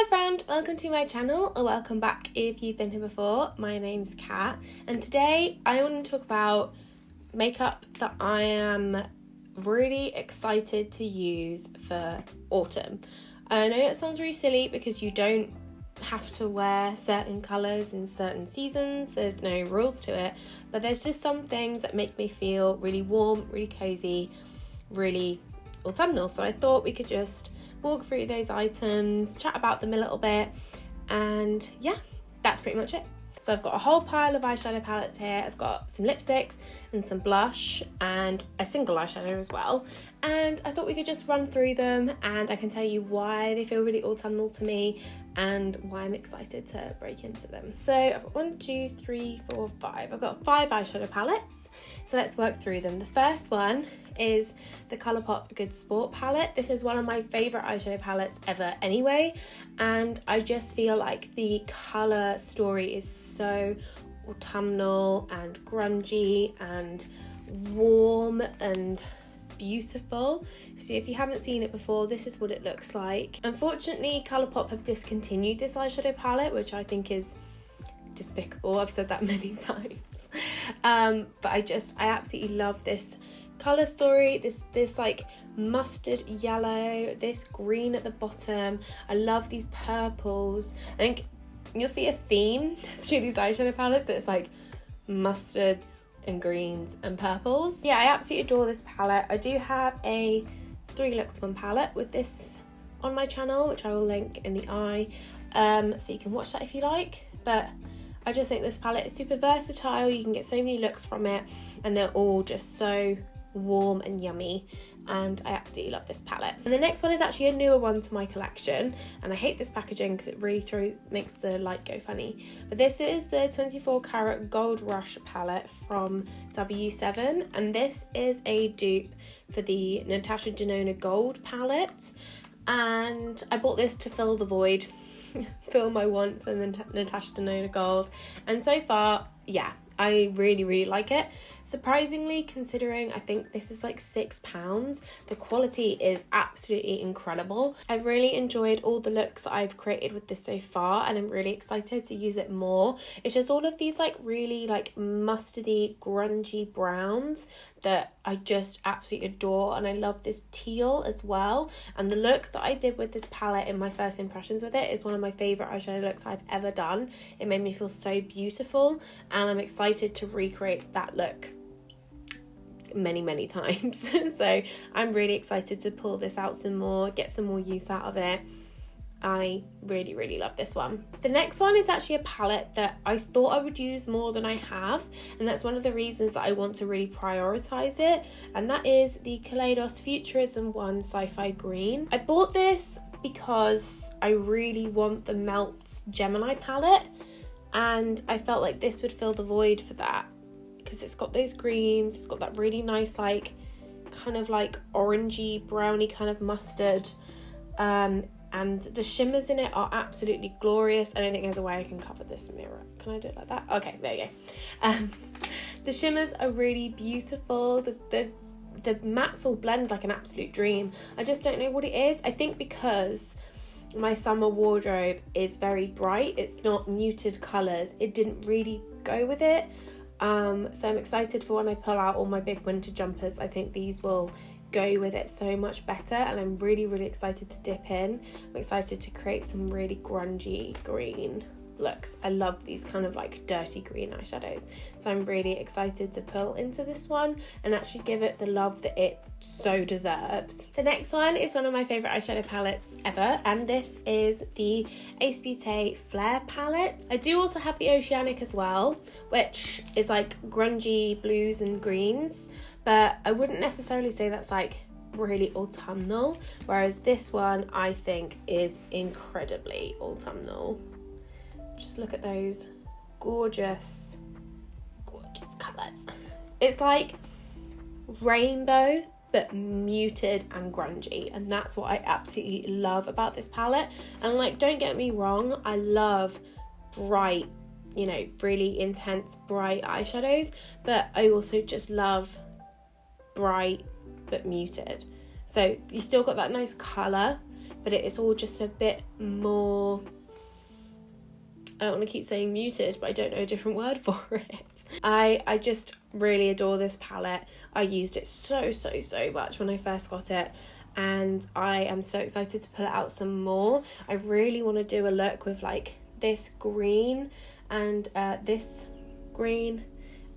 friend, welcome to my channel, or welcome back if you've been here before. My name's Kat, and today I want to talk about makeup that I am really excited to use for autumn. I know it sounds really silly because you don't have to wear certain colours in certain seasons, there's no rules to it, but there's just some things that make me feel really warm, really cozy, really autumnal. So I thought we could just walk through those items, chat about them a little bit, and yeah, that's pretty much it. So I've got a whole pile of eyeshadow palettes here. I've got some lipsticks and some blush and a single eyeshadow as well. And I thought we could just run through them and I can tell you why they feel really autumnal to me and why I'm excited to break into them. So I've got 1, 2, 3, 4, 5. I've got 5 eyeshadow palettes. So let's work through them. The first one is the Colourpop Good Sport palette. This is one of my favourite eyeshadow palettes ever anyway, and I just feel like the colour story is so autumnal and grungy and warm and beautiful. So if you haven't seen it before, this is what it looks like. Unfortunately, Colourpop have discontinued this eyeshadow palette, which I think is despicable. I've said that many times. But I absolutely love this colour story, this like mustard yellow, this green at the bottom. I love these purples. I think you'll see a theme through these eyeshadow palettes that's like mustards and greens and purples. Yeah, I absolutely adore this palette. I do have a 3 Luxe One palette with this on my channel, which I will link in the eye, so you can watch that if you like. But I just think this palette is super versatile. You can get so many looks from it and they're all just so warm and yummy, and I absolutely love this palette. And the next one is actually a newer one to my collection, and I hate this packaging because it really makes the light go funny. But this is the 24 Carat Gold Rush palette from W7, and this is a dupe for the Natasha Denona Gold palette, and I bought this to fill the void, fill my want for the Natasha Denona Gold, and so far, yeah, I really like it. Surprisingly, considering I think this is like £6, the quality is absolutely incredible. I've really enjoyed all the looks that I've created with this so far, and I'm really excited to use it more. It's just all of these like really like mustardy, grungy browns that I just absolutely adore, and I love this teal as well. And the look that I did with this palette in my first impressions with it is one of my favourite eyeshadow looks I've ever done. It made me feel so beautiful, and I'm excited to recreate that look many times. So I'm really excited to pull this out some more, get some more use out of it. I really love this one. The next one is actually a palette that I thought I would use more than I have, and that's one of the reasons that I want to really prioritize it, and that is the Kaleidos Futurism one Sci-Fi Green. I bought this because I really want the Melt Gemini palette, and I felt like this would fill the void for that because it's got those greens, it's got that really nice like kind of like orangey browny kind of mustard, and the shimmers in it are absolutely glorious. I don't think there's a way I can cover this mirror. Can I do it like that? Okay, there you go. The shimmers are really beautiful. The mattes all blend like an absolute dream. I just don't know what it is. I think because my summer wardrobe is very bright, it's not muted colours, it didn't really go with it. So I'm excited for when I pull out all my big winter jumpers. I think these will go with it so much better, and I'm really excited to dip in. I'm excited to create some really grungy green looks. I love these kind of like dirty green eyeshadows, so I'm really excited to pull into this one and actually give it the love that it so deserves. The next one is one of my favourite eyeshadow palettes ever, and this is the Ace Beaute Flair palette. I do also have the Oceanic as well, which is like grungy blues and greens, but I wouldn't necessarily say that's like really autumnal, whereas this one I think is incredibly autumnal. Just look at those gorgeous colours. It's like rainbow but muted and grungy, and that's what I absolutely love about this palette. And like, don't get me wrong, I love bright, you know, really intense bright eyeshadows, but I also just love bright but muted. So you still got that nice colour, but it is all just a bit more, I don't want to keep saying muted, but I don't know a different word for it. I just really adore this palette. I used it so much when I first got it, and I am so excited to pull it out some more. I really want to do a look with like this green and this green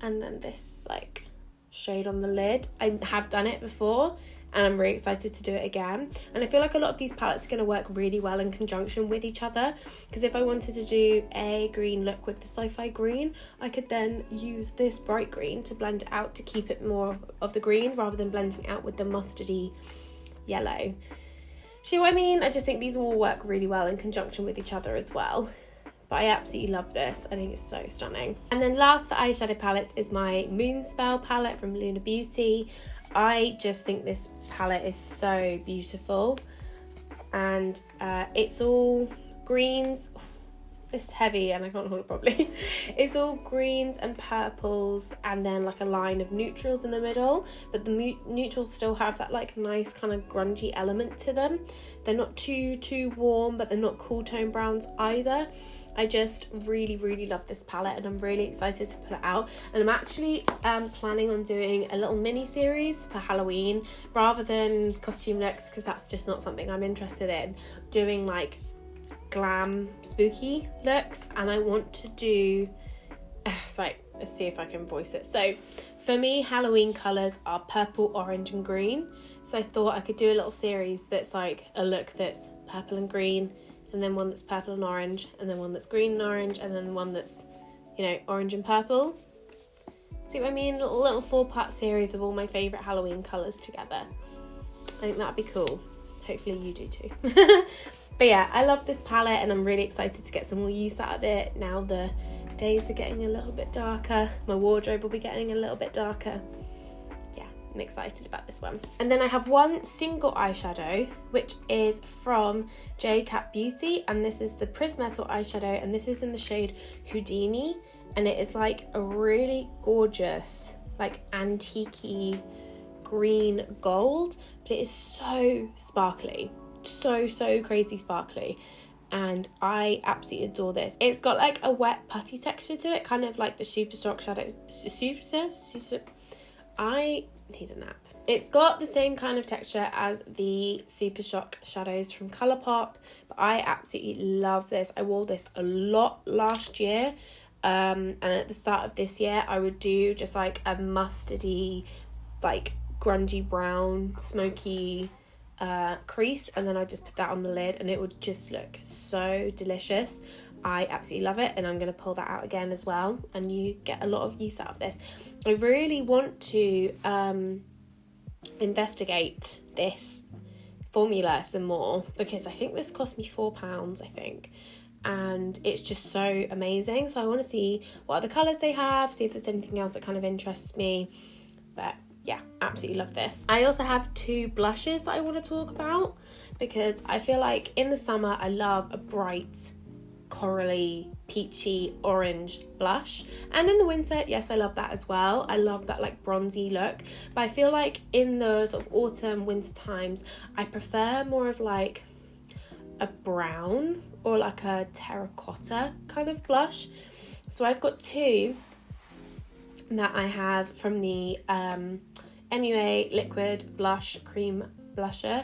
and then this like shade on the lid. I have done it before and I'm really excited to do it again, and I feel like a lot of these palettes are going to work really well in conjunction with each other, because if I wanted to do a green look with the sci-fi green, I could then use this bright green to blend it out to keep it more of the green rather than blending it out with the mustardy yellow. See what I mean? I just think these all work really well in conjunction with each other as well. But I absolutely love this. I think it's so stunning. And then last for eyeshadow palettes is my Moonspell palette from Lunar Beauty. I just think this palette is so beautiful, and it's all greens. It's heavy and I can't hold it properly. It's all greens and purples and then like a line of neutrals in the middle, but the neutrals still have that like nice kind of grungy element to them. They're not too warm, but they're not cool tone browns either. I just really love this palette, and I'm really excited to put it out, and I'm actually planning on doing a little mini series for Halloween rather than costume looks, because that's just not something I'm interested in, doing like glam spooky looks. And I want to do let's see if I can voice it. So for me, Halloween colours are purple, orange and green, so I thought I could do a little series that's like a look that's purple and green, and then one that's purple and orange, and then one that's green and orange, and then one that's, you know, orange and purple. See what I mean? Little 4-part series of all my favourite Halloween colours together. I think that'd be cool. Hopefully you do too. But yeah, I love this palette and I'm really excited to get some more use out of it. Now the days are getting a little bit darker. My wardrobe will be getting a little bit darker. I'm excited about this one. And then I have one single eyeshadow, which is from Cat Beauty, and this is the Prismetal eyeshadow, and this is in the shade Houdini, and it is like a really gorgeous, like antique-y green gold, but it is so sparkly, so crazy sparkly, and I absolutely adore this. It's got like a wet putty texture to it, kind of like the Super Shock shadows. I need a nap. It's got the same kind of texture as the Super Shock shadows from Colourpop, but I absolutely love this. I wore this a lot last year, and at the start of this year I would do just like a mustardy, like grungy brown, smoky crease, and then I just put that on the lid and it would just look so delicious. I absolutely love it, and I'm going to pull that out again as well, and you get a lot of use out of this. I really want to investigate this formula some more, because I think this cost me £4, I think, and it's just so amazing. So I want to see what other colours they have, see if there's anything else that kind of interests me. But yeah, absolutely love this. I also have 2 blushes that I want to talk about, because I feel like in the summer I love a bright corally, peachy, orange blush, and in the winter, yes, I love that as well. I love that like bronzy look, but I feel like in the sort of autumn, winter times, I prefer more of like a brown or like a terracotta kind of blush. So I've got 2 that I have from the MUA Liquid Blush Cream Blusher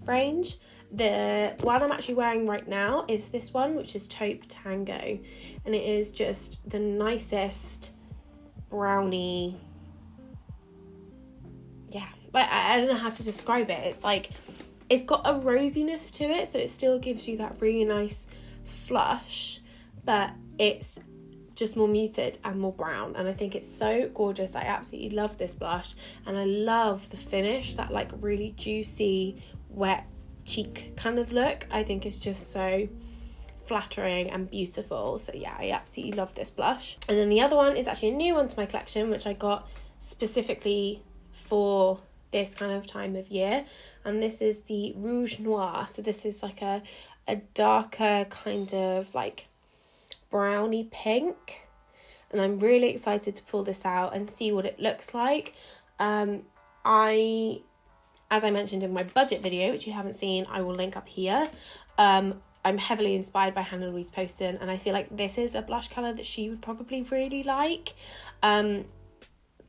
range. The one I'm actually wearing right now is this one, which is Taupe Tango, and it is just the nicest brownie, but I don't know how to describe it. It's like, it's got a rosiness to it, so it still gives you that really nice flush, but it's just more muted and more brown, and I think it's so gorgeous. I absolutely love this blush, and I love the finish, that like really juicy, wet cheek kind of look. I think it's just so flattering and beautiful. So yeah, I absolutely love this blush. And then the other one is actually a new one to my collection, which I got specifically for this kind of time of year, and this is the Rouge Noir. So this is like a darker kind of like browny pink, and I'm really excited to pull this out and see what it looks like. I as I mentioned in my budget video, which you haven't seen, I will link up here. I'm heavily inspired by Hannah Louise Poston, and I feel like this is a blush colour that she would probably really like. But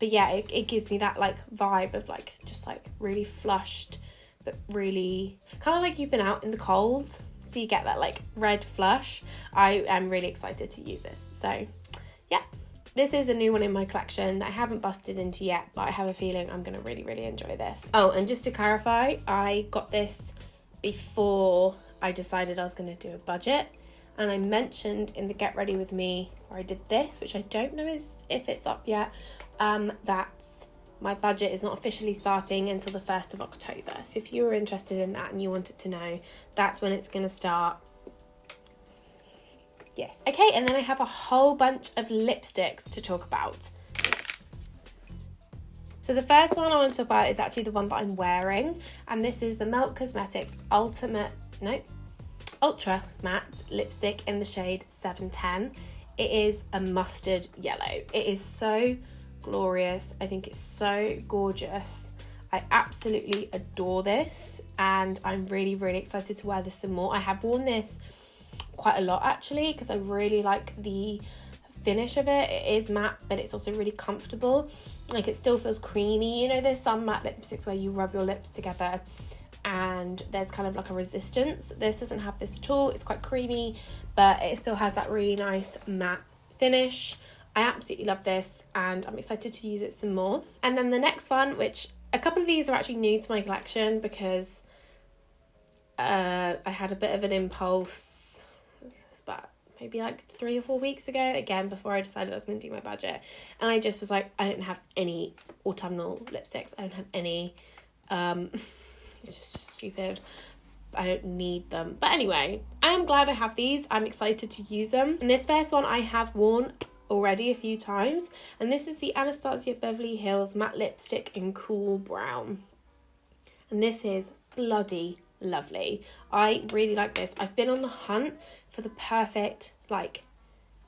yeah, it gives me that like vibe of like just like really flushed, but really kind of like you've been out in the cold, so you get that like red flush. I am really excited to use this. So yeah, this is a new one in my collection that I haven't busted into yet, but I have a feeling I'm gonna really enjoy this. Oh, and just to clarify, I got this before I decided I was going to do a budget, and I mentioned in the Get Ready With Me where I did this, which I don't know if it's up yet, that my budget is not officially starting until the 1st of October. So if you were interested in that and you wanted to know, that's when it's going to start. Yes. Okay, and then I have a whole bunch of lipsticks to talk about. So the first one I want to talk about is actually the one that I'm wearing, and this is the Melt Cosmetics Ultra Matte Lipstick in the shade 710. It is a mustard yellow. It is so glorious. I think it's so gorgeous. I absolutely adore this, and I'm really excited to wear this some more. I have worn this quite a lot actually, because I really like the finish of it. It is matte, but it's also really comfortable. Like, it still feels creamy. You know, there's some matte lipsticks where you rub your lips together and there's kind of like a resistance. This doesn't have this at all. It's quite creamy, but it still has that really nice matte finish. I absolutely love this, and I'm excited to use it some more. And then the next one, which a couple of these are actually new to my collection because I had a bit of an impulse, but maybe like 3 or 4 weeks ago, again, before I decided I was going to do my budget. And I just was like, I don't have any autumnal lipsticks. I don't have any, it's just stupid. I don't need them. But anyway, I am glad I have these. I'm excited to use them. And this first one I have worn already a few times. And this is the Anastasia Beverly Hills Matte Lipstick in Cool Brown. And this is bloody lovely. I really like this. I've been on the hunt for the perfect like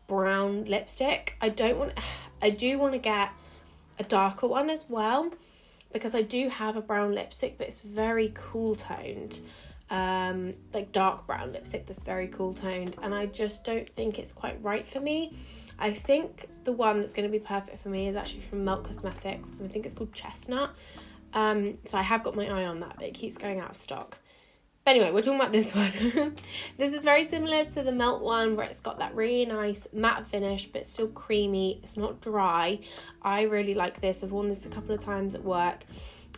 brown lipstick. I do want to get a darker one as well, because I do have a brown lipstick, but it's very cool toned, like dark brown lipstick that's very cool toned, and I just don't think it's quite right for me. I think the one that's going to be perfect for me is actually from Melt Cosmetics, and I think it's called Chestnut. So I have got my eye on that, but it keeps going out of stock. But anyway, we're talking about this one. This is very similar to the Melt one, where it's got that really nice matte finish, but it's still creamy. It's not dry. I really like this. I've worn this a couple of times at work,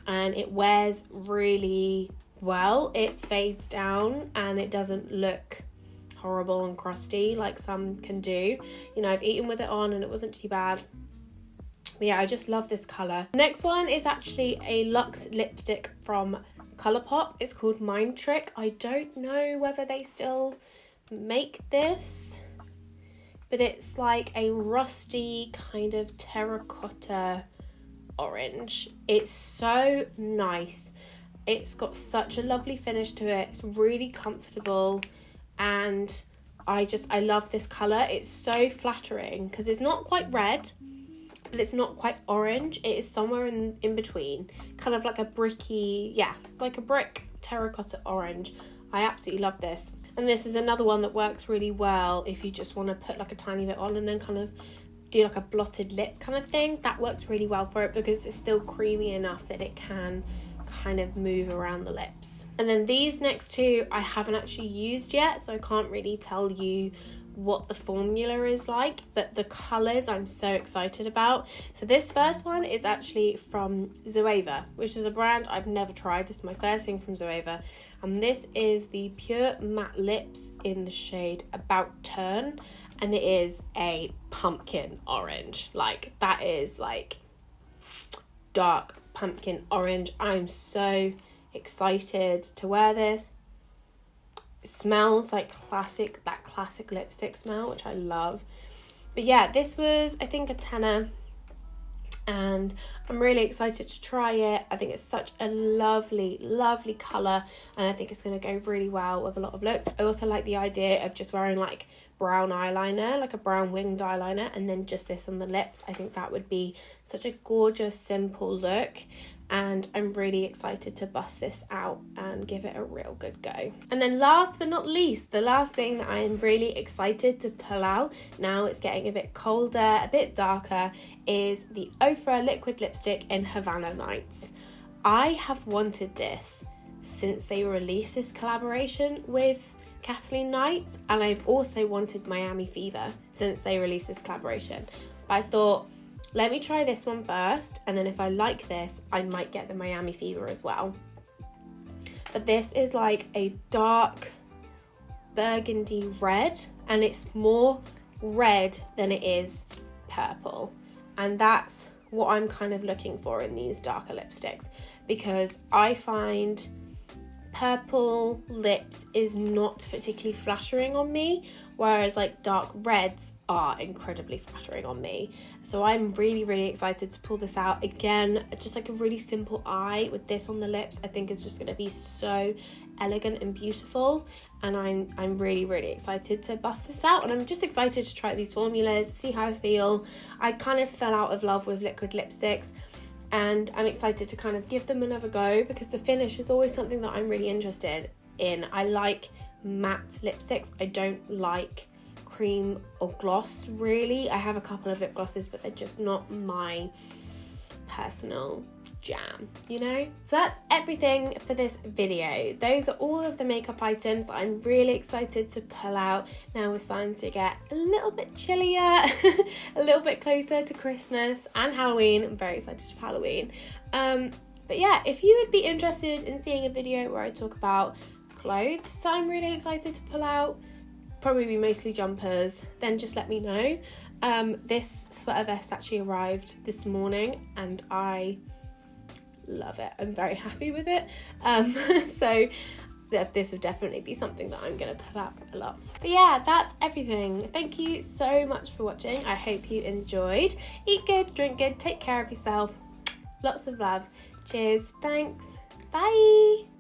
and it wears really well. It fades down, and it doesn't look horrible and crusty like some can do. You know, I've eaten with it on, and it wasn't too bad. But yeah, I just love this colour. Next one is actually a Luxe lipstick from Colourpop. It's called Mind Trick. I don't know whether they still make this, but it's like a rusty kind of terracotta orange. It's so nice. It's got such a lovely finish to it. It's really comfortable, and I love this colour. It's so flattering because it's not quite red, but it's not quite orange. It is somewhere in between, kind of like a bricky, yeah, like a brick terracotta orange. I absolutely love this. And this is another one that works really well if you just want to put like a tiny bit on and then kind of do like a blotted lip kind of thing. That works really well for it because it's still creamy enough that it can kind of move around the lips. And then these next two I haven't actually used yet, so I can't really tell you what the formula is like, but the colours I'm so excited about. So this first one is actually from Zoeva, which is a brand I've never tried. This is my first thing from Zoeva, and this is the Pure Matte Lips in the shade About Turn, and it is a pumpkin orange. Like, that is like dark pumpkin orange. I'm so excited to wear this. It smells like that classic lipstick smell, which I love. But yeah, this was, I think, a tenner, and I'm really excited to try it. I think it's such a lovely colour, and I think it's going to go really well with a lot of looks. I also like the idea of just wearing like brown eyeliner, like a brown winged eyeliner, and then just this on the lips. I think that would be such a gorgeous, simple look, and I'm really excited to bust this out and give it a real good go. And then last but not least, the last thing that I am really excited to pull out, now it's getting a bit colder, a bit darker, is the Ofra liquid lipstick in Havana Nights. I have wanted this since they released this collaboration with Kathleen Knights, and I've also wanted Miami Fever since they released this collaboration. But I thought, let me try this one first, and then if I like this, I might get the Miami Fever as well. But this is like a dark burgundy red, and it's more red than it is purple. And that's what I'm kind of looking for in these darker lipsticks, because I find purple lips is not particularly flattering on me, whereas like dark reds are incredibly flattering on me. So I'm really excited to pull this out. Again, just like a really simple eye with this on the lips, I think is just going to be so elegant and beautiful, and I'm really excited to bust this out. And I'm just excited to try these formulas, see how I feel. I kind of fell out of love with liquid lipsticks, and I'm excited to kind of give them another go, because the finish is always something that I'm really interested in. I like matte lipsticks. I don't like cream or gloss really. I have a couple of lip glosses, but they're just not my personal jam, you know? So that's everything for this video. Those are all of the makeup items that I'm really excited to pull out. Now we're starting to get a little bit chillier, a little bit closer to Christmas and Halloween. I'm very excited for Halloween. But yeah, if you would be interested in seeing a video where I talk about clothes that I'm really excited to pull out, probably be mostly jumpers, then just let me know. This sweater vest actually arrived this morning and I love it. I'm very happy with it. So this would definitely be something that I'm going to pull out a lot. But yeah, that's everything. Thank you so much for watching. I hope you enjoyed. Eat good, drink good, take care of yourself. Lots of love. Cheers. Thanks. Bye.